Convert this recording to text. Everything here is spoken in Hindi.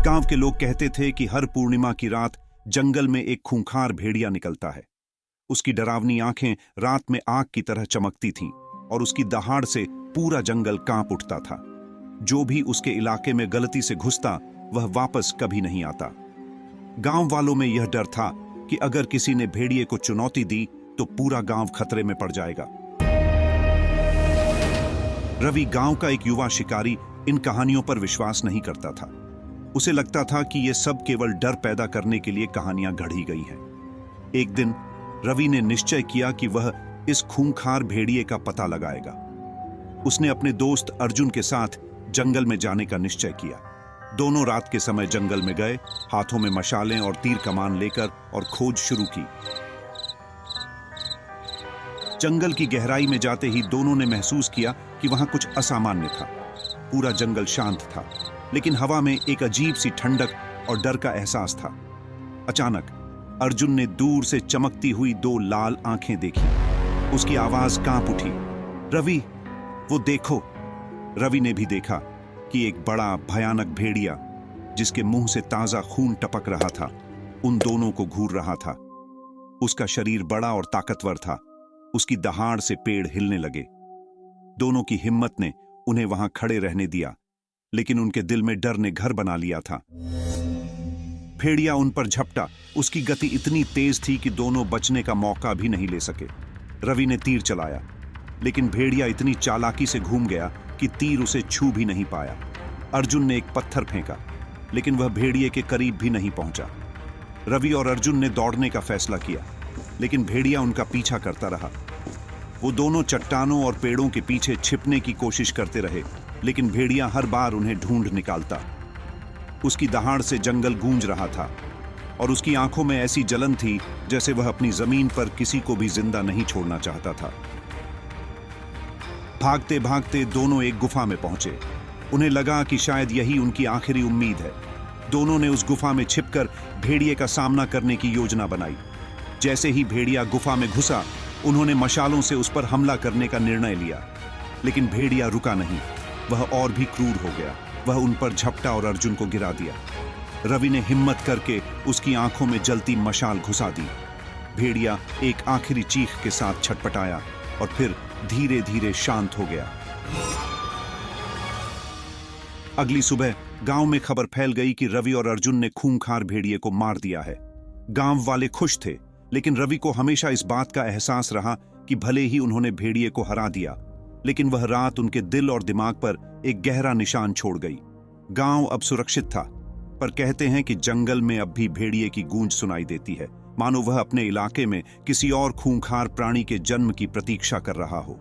गांव के लोग कहते थे कि हर पूर्णिमा की रात जंगल में एक खूंखार भेड़िया निकलता है। उसकी डरावनी आंखें रात में आग की तरह चमकती थीं और उसकी दहाड़ से पूरा जंगल कांप उठता था। जो भी उसके इलाके में गलती से घुसता वह वापस कभी नहीं आता। गांव वालों में यह डर था कि अगर किसी ने भेड़िए को चुनौती दी तो पूरा गांव खतरे में पड़ जाएगा। रवि, गांव का एक युवा शिकारी, इन कहानियों पर विश्वास नहीं करता था। उसे लगता था कि ये सब केवल डर पैदा करने के लिए कहानियां गढ़ी गई हैं। एक दिन रवि ने निश्चय किया कि वह इस खूंखार भेड़िए का पता लगाएगा। उसने अपने दोस्त अर्जुन के साथ जंगल में जाने का निश्चय किया। दोनों रात के समय जंगल में गए, हाथों में मशालें और तीर कमान लेकर, और खोज शुरू की। जंगल की गहराई में जाते ही दोनों ने महसूस किया कि वहां कुछ असामान्य था। पूरा जंगल शांत था, लेकिन हवा में एक अजीब सी ठंडक और डर का एहसास था। अचानक अर्जुन ने दूर से चमकती हुई दो लाल आंखें देखी। उसकी आवाज कांप उठी, रवि, वो देखो। रवि ने भी देखा कि एक बड़ा भयानक भेड़िया, जिसके मुंह से ताजा खून टपक रहा था, उन दोनों को घूर रहा था। उसका शरीर बड़ा और ताकतवर था। उसकी दहाड़ से पेड़ हिलने लगे। दोनों की हिम्मत ने उन्हें वहां खड़े रहने दिया, लेकिन उनके दिल में डर ने घर बना लिया था। भेड़िया उन पर झपटा। उसकी गति इतनी तेज थी कि दोनों बचने का मौका भी नहीं ले सके। रवि ने तीर चलाया, लेकिन भेड़िया इतनी चालाकी से घूम गया कि तीर उसे छू भी नहीं पाया। अर्जुन ने एक पत्थर फेंका, लेकिन वह भेड़िए के करीब भी नहीं पहुंचा। रवि और अर्जुन ने दौड़ने का फैसला किया, लेकिन भेड़िया उनका पीछा करता रहा। वो दोनों चट्टानों और पेड़ों के पीछे छिपने की कोशिश करते रहे, लेकिन भेड़िया हर बार उन्हें ढूंढ निकालता। उसकी दहाड़ से जंगल गूंज रहा था और उसकी आंखों में ऐसी जलन थी जैसे वह अपनी जमीन पर किसी को भी जिंदा नहीं छोड़ना चाहता था। भागते भागते दोनों एक गुफा में पहुंचे। उन्हें लगा कि शायद यही उनकी आखिरी उम्मीद है। दोनों ने उस गुफा में छिपकर भेड़िए का सामना करने की योजना बनाई। जैसे ही भेड़िया गुफा में घुसा, उन्होंने मशालों से उस पर हमला करने का निर्णय लिया, लेकिन भेड़िया रुका नहीं। वह और भी क्रूर हो गया। वह उन पर झपटा और अर्जुन को गिरा दिया। रवि ने हिम्मत करके उसकी आंखों में जलती मशाल घुसा दी। भेड़िया एक आखिरी चीख के साथ छटपटाया और फिर धीरे धीरे शांत हो गया। अगली सुबह गांव में खबर फैल गई कि रवि और अर्जुन ने खूंखार भेड़िए को मार दिया है। गांव वाले खुश थे, लेकिन रवि को हमेशा इस बात का एहसास रहा कि भले ही उन्होंने भेड़िए को हरा दिया, लेकिन वह रात उनके दिल और दिमाग पर एक गहरा निशान छोड़ गई। गांव अब सुरक्षित था, पर कहते हैं कि जंगल में अब भी भेड़िए की गूंज सुनाई देती है, मानो वह अपने इलाके में किसी और खूंखार प्राणी के जन्म की प्रतीक्षा कर रहा हो।